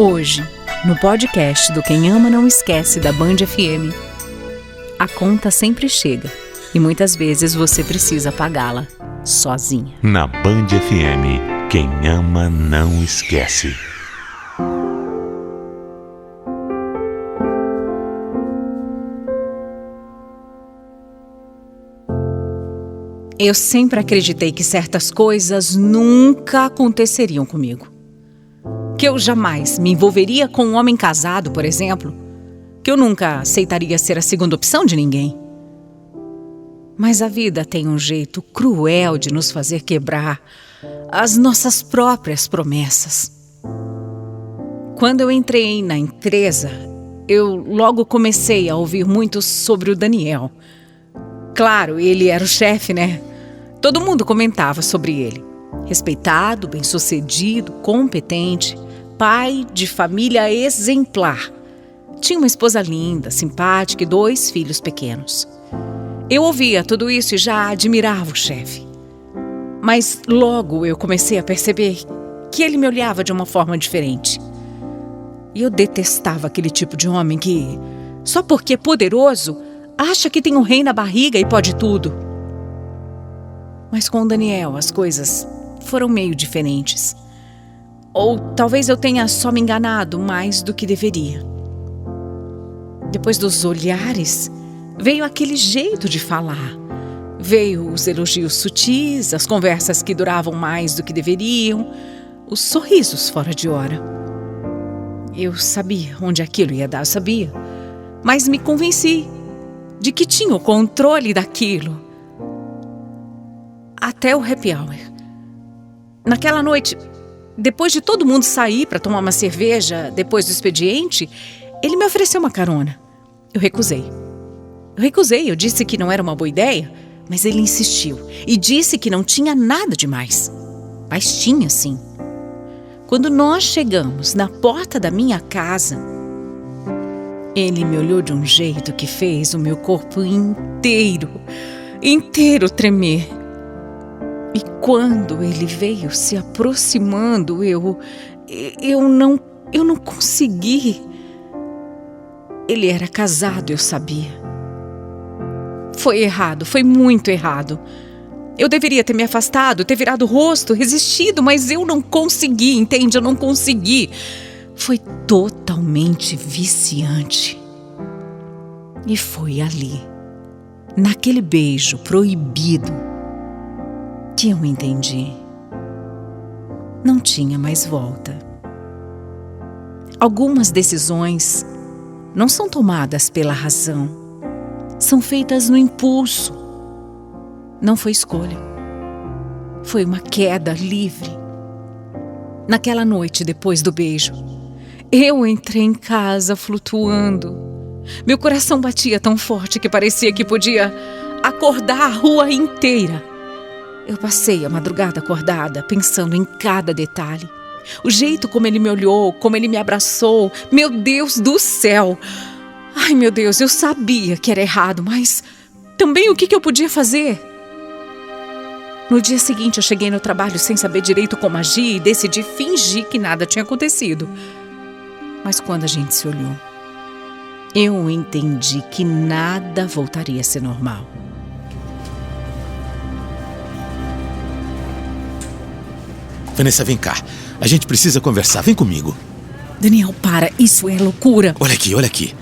Hoje, no podcast do Quem Ama Não Esquece da Band FM, a conta sempre chega e muitas vezes você precisa pagá-la sozinha. Na Band FM, quem ama não esquece. Eu sempre acreditei que certas coisas nunca aconteceriam comigo. Que eu jamais me envolveria com um homem casado, por exemplo. Que eu nunca aceitaria ser a segunda opção de ninguém. Mas a vida tem um jeito cruel de nos fazer quebrar as nossas próprias promessas. Quando eu entrei na empresa, eu logo comecei a ouvir muito sobre o Daniel. Claro, ele era o chefe, né? Todo mundo comentava sobre ele. Respeitado, bem-sucedido, competente, pai de família exemplar. Tinha uma esposa linda, simpática e 2 filhos pequenos. Eu ouvia tudo isso e já admirava o chefe. Mas logo eu comecei a perceber que ele me olhava de uma forma diferente. E eu detestava aquele tipo de homem que, só porque é poderoso, acha que tem um rei na barriga e pode tudo. Mas com o Daniel as coisas foram meio diferentes. Ou talvez eu tenha só me enganado mais do que deveria. Depois dos olhares, veio aquele jeito de falar. Veio os elogios sutis, as conversas que duravam mais do que deveriam, os sorrisos fora de hora. Eu sabia onde aquilo ia dar, eu sabia. Mas me convenci de que tinha o controle daquilo. Até o happy hour. Naquela noite, depois de todo mundo sair para tomar uma cerveja depois do expediente, ele me ofereceu uma carona. Eu recusei. Eu disse que não era uma boa ideia, mas ele insistiu e disse que não tinha nada demais. Mas tinha sim. Quando nós chegamos na porta da minha casa, ele me olhou de um jeito que fez o meu corpo inteiro tremer. E quando ele veio se aproximando, eu não consegui. Ele era casado, eu sabia. Foi errado, foi muito errado. Eu deveria ter me afastado, ter virado o rosto, resistido, mas eu não consegui, entende? Eu não consegui. Foi totalmente viciante. E foi ali, naquele beijo proibido, que eu entendi. Não tinha mais volta. Algumas decisões não são tomadas pela razão. São feitas no impulso. Não foi escolha. Foi uma queda livre. Naquela noite, depois do beijo, eu entrei em casa flutuando. Meu coração batia tão forte que parecia que podia acordar a rua inteira. Eu passei a madrugada acordada, pensando em cada detalhe. O jeito como ele me olhou, como ele me abraçou. Meu Deus do céu! Ai, meu Deus, eu sabia que era errado, mas também o que eu podia fazer? No dia seguinte, eu cheguei no trabalho sem saber direito como agir e decidi fingir que nada tinha acontecido. Mas quando a gente se olhou, eu entendi que nada voltaria a ser normal. Vanessa, vem cá. A gente precisa conversar. Vem comigo. Daniel, para. Isso é loucura. Olha aqui.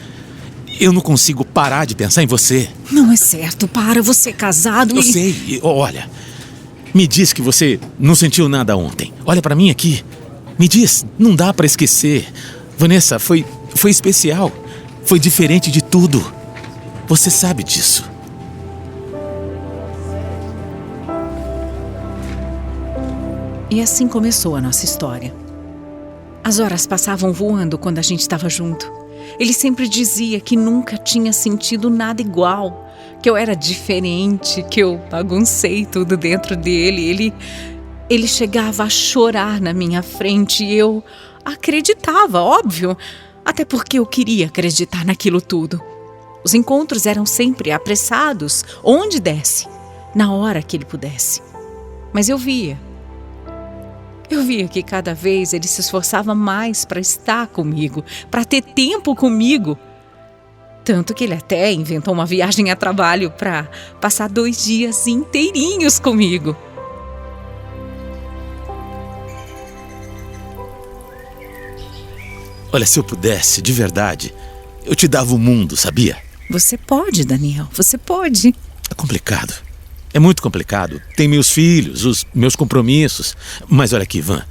Eu não consigo parar de pensar em você. Não é certo. Para. Você é casado Eu sei. Olha. Me diz que você não sentiu nada ontem. Olha pra mim aqui. Me diz. Não dá pra esquecer. Vanessa, foi especial. Foi diferente de tudo. Você sabe disso. E assim começou a nossa história. As horas passavam voando quando a gente estava junto. Ele sempre dizia que nunca tinha sentido nada igual, que eu era diferente, que eu baguncei tudo dentro dele. Ele chegava a chorar na minha frente e eu acreditava, óbvio, até porque eu queria acreditar naquilo tudo. Os encontros eram sempre apressados, onde desse, na hora que ele pudesse. Mas eu via Eu via que cada vez ele se esforçava mais para estar comigo, para ter tempo comigo. Tanto que ele até inventou uma viagem a trabalho para passar 2 dias inteirinhos comigo. Olha, se eu pudesse, de verdade, eu te dava o mundo, sabia? Você pode, Daniel, você pode. É complicado. É muito complicado. Tem meus filhos, os meus compromissos. Mas olha aqui, Van,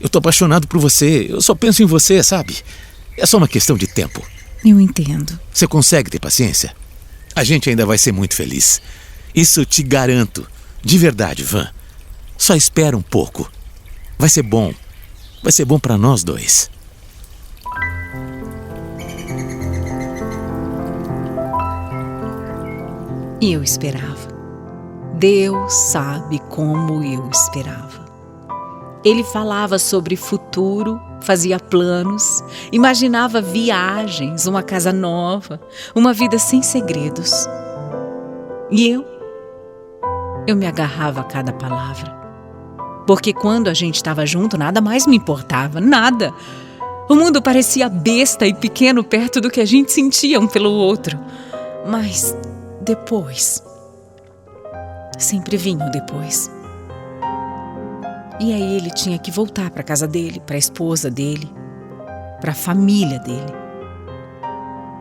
eu tô apaixonado por você. Eu só penso em você, sabe? É só uma questão de tempo. Eu entendo. Você consegue ter paciência? A gente ainda vai ser muito feliz. Isso eu te garanto. De verdade, Van. Só espera um pouco. Vai ser bom. Vai ser bom pra nós dois. E eu esperava. Deus sabe como eu esperava. Ele falava sobre futuro, fazia planos, imaginava viagens, uma casa nova, uma vida sem segredos. E eu me agarrava a cada palavra. Porque quando a gente estava junto, nada mais me importava, nada. O mundo parecia besta e pequeno perto do que a gente sentia um pelo outro. Mas depois, sempre vinha o depois. E aí ele tinha que voltar para a casa dele, para a esposa dele, para a família dele.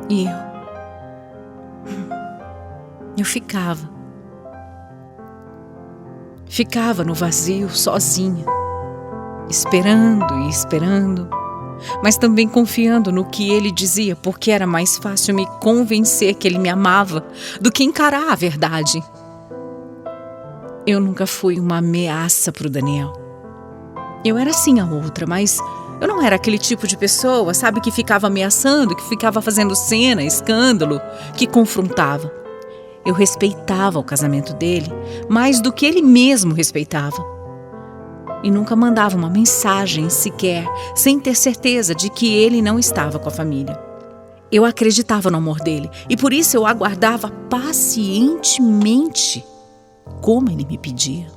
E eu ficava no vazio, sozinha, esperando e esperando, mas também confiando no que ele dizia, porque era mais fácil me convencer que ele me amava do que encarar a verdade. Eu nunca fui uma ameaça para o Daniel. Eu era sim a outra, mas eu não era aquele tipo de pessoa, sabe, que ficava ameaçando, que ficava fazendo cena, escândalo, que confrontava. Eu respeitava o casamento dele mais do que ele mesmo respeitava. E nunca mandava uma mensagem sequer, sem ter certeza de que ele não estava com a família. Eu acreditava no amor dele e por isso eu aguardava pacientemente como ele me pedia.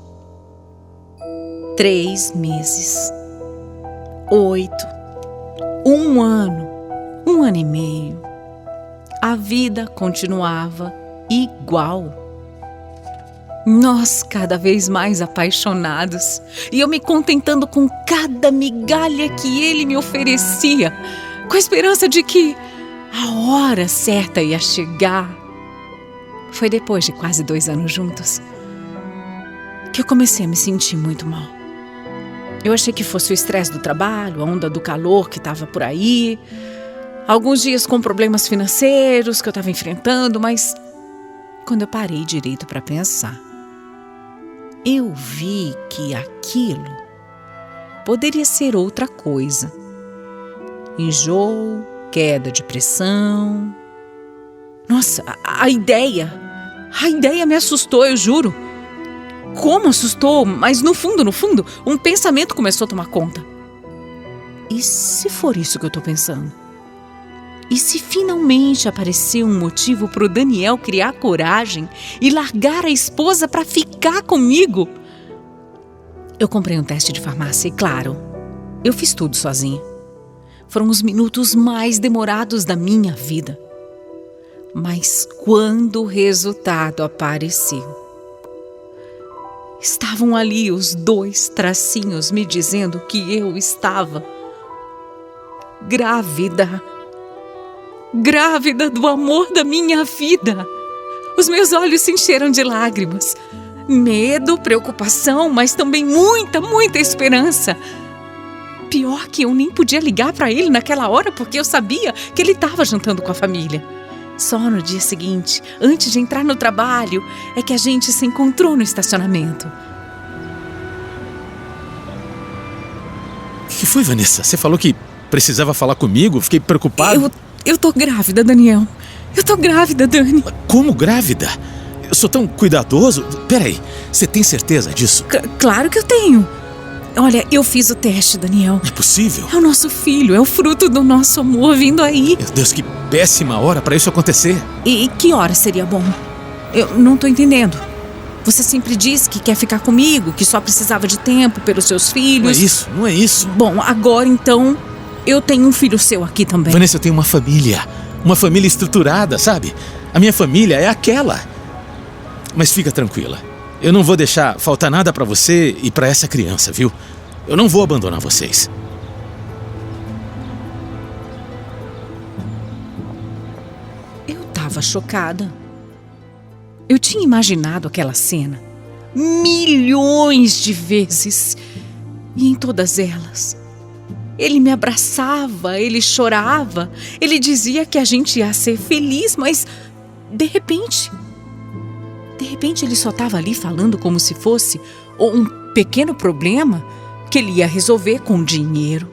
3 meses, 8, 1 ano, 1 ano e meio. A vida continuava igual. Nós cada vez mais apaixonados e eu me contentando com cada migalha que ele me oferecia, com a esperança de que a hora certa ia chegar. Foi depois de quase 2 anos juntos que eu comecei a me sentir muito mal. Eu achei que fosse o estresse do trabalho, a onda do calor que estava por aí, alguns dias com problemas financeiros que eu estava enfrentando, mas quando eu parei direito para pensar, eu vi que aquilo poderia ser outra coisa. Enjoo, queda de pressão. Nossa, a ideia me assustou, eu juro. Como assustou? Mas no fundo, um pensamento começou a tomar conta. E se for isso que eu tô pensando? E se finalmente aparecer um motivo para o Daniel criar coragem e largar a esposa para ficar comigo? Eu comprei um teste de farmácia e, claro, eu fiz tudo sozinha. Foram os minutos mais demorados da minha vida. Mas quando o resultado apareceu, estavam ali os 2 tracinhos me dizendo que eu estava grávida. Grávida do amor da minha vida. Os meus olhos se encheram de lágrimas. Medo, preocupação, mas também muita, muita esperança. Pior que eu nem podia ligar para ele naquela hora porque eu sabia que ele estava jantando com a família. Só no dia seguinte, antes de entrar no trabalho, é que a gente se encontrou no estacionamento. O que foi, Vanessa? Você falou que precisava falar comigo? Fiquei preocupado. Eu tô grávida, Daniel. Eu tô grávida, Dani. Como grávida? Eu sou tão cuidadoso. Peraí, você tem certeza disso? Claro que eu tenho. Olha, eu fiz o teste, Daniel. É possível? É o nosso filho, é o fruto do nosso amor vindo aí. Meu Deus, que péssima hora pra isso acontecer. E que hora seria bom? Eu não tô entendendo. Você sempre disse que quer ficar comigo, que só precisava de tempo pelos seus filhos. Não é isso. Bom, agora então, eu tenho um filho seu aqui também. Vanessa, eu tenho uma família estruturada, sabe? A minha família é aquela. Mas fica tranquila, eu não vou deixar faltar nada pra você e pra essa criança, viu? Eu não vou abandonar vocês. Eu tava chocada. Eu tinha imaginado aquela cena milhões de vezes. E em todas elas, ele me abraçava, ele chorava, ele dizia que a gente ia ser feliz, mas de repente ele só estava ali falando como se fosse um pequeno problema que ele ia resolver com dinheiro.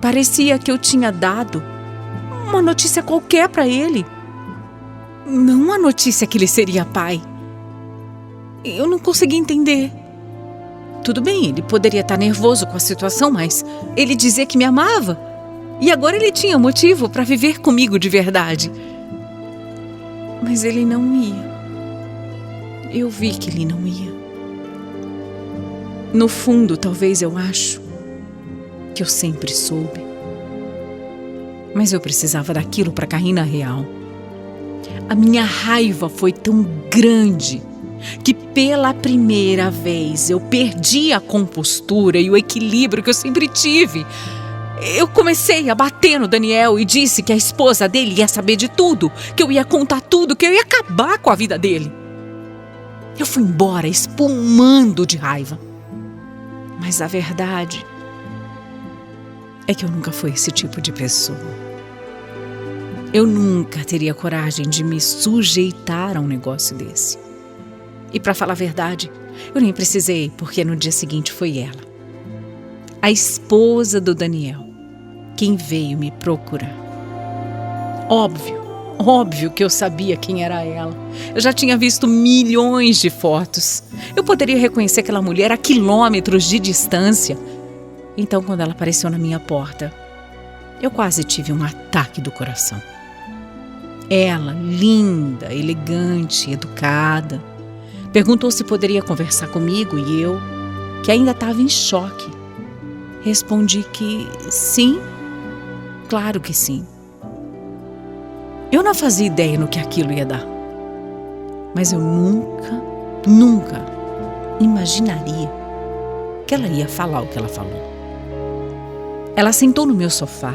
Parecia que eu tinha dado uma notícia qualquer para ele. Não a notícia que ele seria pai. Eu não conseguia entender. Tudo bem, ele poderia estar nervoso com a situação, mas ele dizia que me amava. E agora ele tinha motivo para viver comigo de verdade. Mas ele não ia. Eu vi que ele não ia. No fundo, talvez eu acho que eu sempre soube. Mas eu precisava daquilo para cair na real. A minha raiva foi tão grande que pela primeira vez eu perdi a compostura e o equilíbrio que eu sempre tive. Eu comecei a bater no Daniel e disse que a esposa dele ia saber de tudo, que eu ia contar tudo, que eu ia acabar com a vida dele. Eu fui embora espumando de raiva. Mas a verdade é que eu nunca fui esse tipo de pessoa. Eu nunca teria coragem de me sujeitar a um negócio desse. E para falar a verdade, eu nem precisei, porque no dia seguinte foi ela, a esposa do Daniel, quem veio me procurar. Óbvio que eu sabia quem era ela. Eu já tinha visto milhões de fotos. Eu poderia reconhecer aquela mulher a quilômetros de distância. Então, quando ela apareceu na minha porta, eu quase tive um ataque do coração. Ela, linda, elegante, educada, perguntou se poderia conversar comigo e eu, que ainda estava em choque, respondi que sim, claro que sim. Eu não fazia ideia no que aquilo ia dar, mas eu nunca imaginaria que ela ia falar o que ela falou. Ela sentou no meu sofá,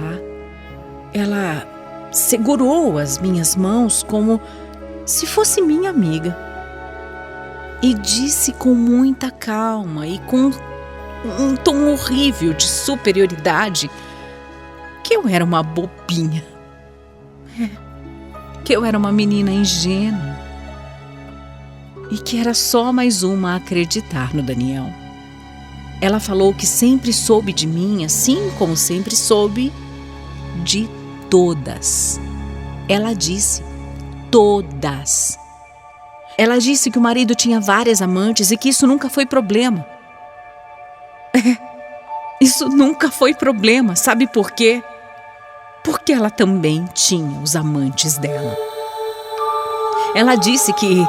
ela segurou as minhas mãos como se fosse minha amiga e disse com muita calma e com um tom horrível de superioridade que eu era uma bobinha, que eu era uma menina ingênua e que era só mais uma a acreditar no Daniel. Ela falou que sempre soube de mim, assim como sempre soube de todas. Ela disse todas. Ela disse que o marido tinha várias amantes e que isso nunca foi problema. Isso nunca foi problema. Sabe por quê? Porque ela também tinha os amantes dela. Ela disse que...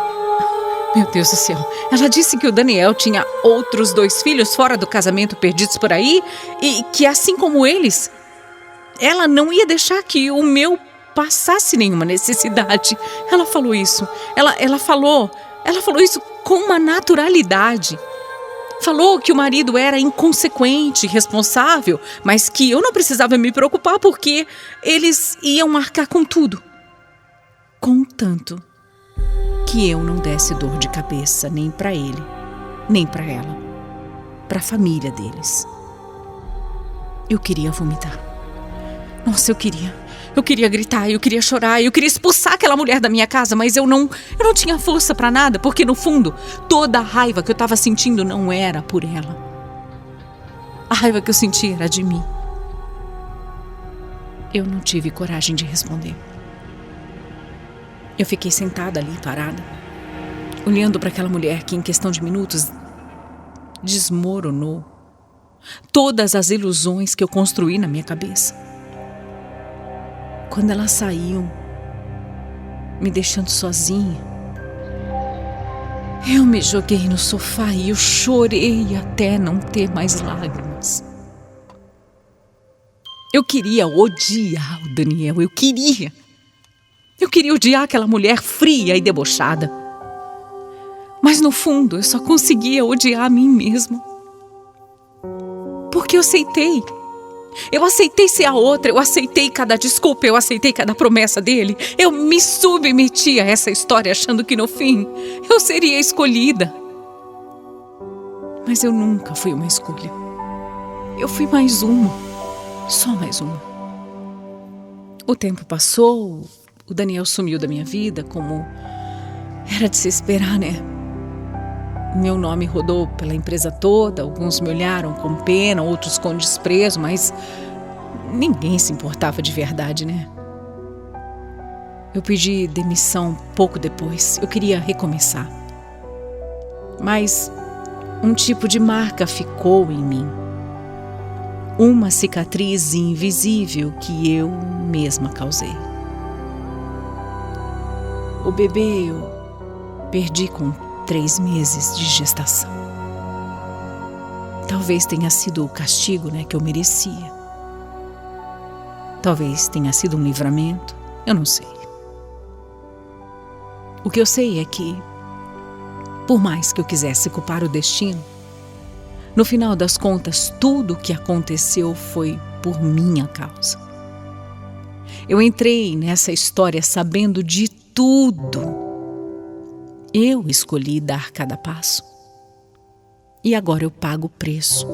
Meu Deus do céu. Ela disse que o Daniel tinha outros 2 filhos fora do casamento perdidos por aí e que, assim como eles, ela não ia deixar que o meu passasse nenhuma necessidade. Ela falou isso. Ela falou isso com uma naturalidade. Falou que o marido era inconsequente, irresponsável, mas que eu não precisava me preocupar porque eles iam arcar com tudo. Contanto que eu não desse dor de cabeça nem para ele, nem para ela, para a família deles. Eu queria vomitar. Nossa, eu queria gritar, eu queria chorar, eu queria expulsar aquela mulher da minha casa, mas eu não tinha força para nada, porque no fundo, toda a raiva que eu estava sentindo não era por ela. A raiva que eu sentia era de mim. Eu não tive coragem de responder. Eu fiquei sentada ali, parada, olhando para aquela mulher que em questão de minutos desmoronou todas as ilusões que eu construí na minha cabeça. Quando ela saiu, me deixando sozinha, Eu me joguei no sofá e eu chorei até não ter mais lágrimas. Eu queria odiar o Daniel, eu queria. Eu queria odiar aquela mulher fria e debochada. Mas no fundo eu só conseguia odiar a mim mesma. Porque eu aceitei. Eu aceitei ser a outra, eu aceitei cada desculpa, eu aceitei cada promessa dele. Eu me submeti a essa história achando que no fim eu seria escolhida. Mas eu nunca fui uma escolha. Eu fui mais uma, só mais uma. O tempo passou, o Daniel sumiu da minha vida como era de se esperar, né? Meu nome rodou pela empresa toda, alguns me olharam com pena, outros com desprezo, mas ninguém se importava de verdade, né? Eu pedi demissão pouco depois, eu queria recomeçar. Mas um tipo de marca ficou em mim. Uma cicatriz invisível que eu mesma causei. O bebê eu perdi com 3 meses de gestação. Talvez tenha sido o castigo, né, que eu merecia. Talvez tenha sido um livramento, eu não sei. O que eu sei é que, por mais que eu quisesse culpar o destino, no final das contas, tudo o que aconteceu foi por minha causa. Eu entrei nessa história sabendo de tudo. Eu escolhi dar cada passo. E agora eu pago o preço.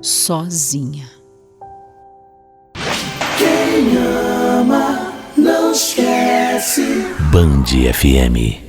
Sozinha. Quem ama, não esquece. Band FM.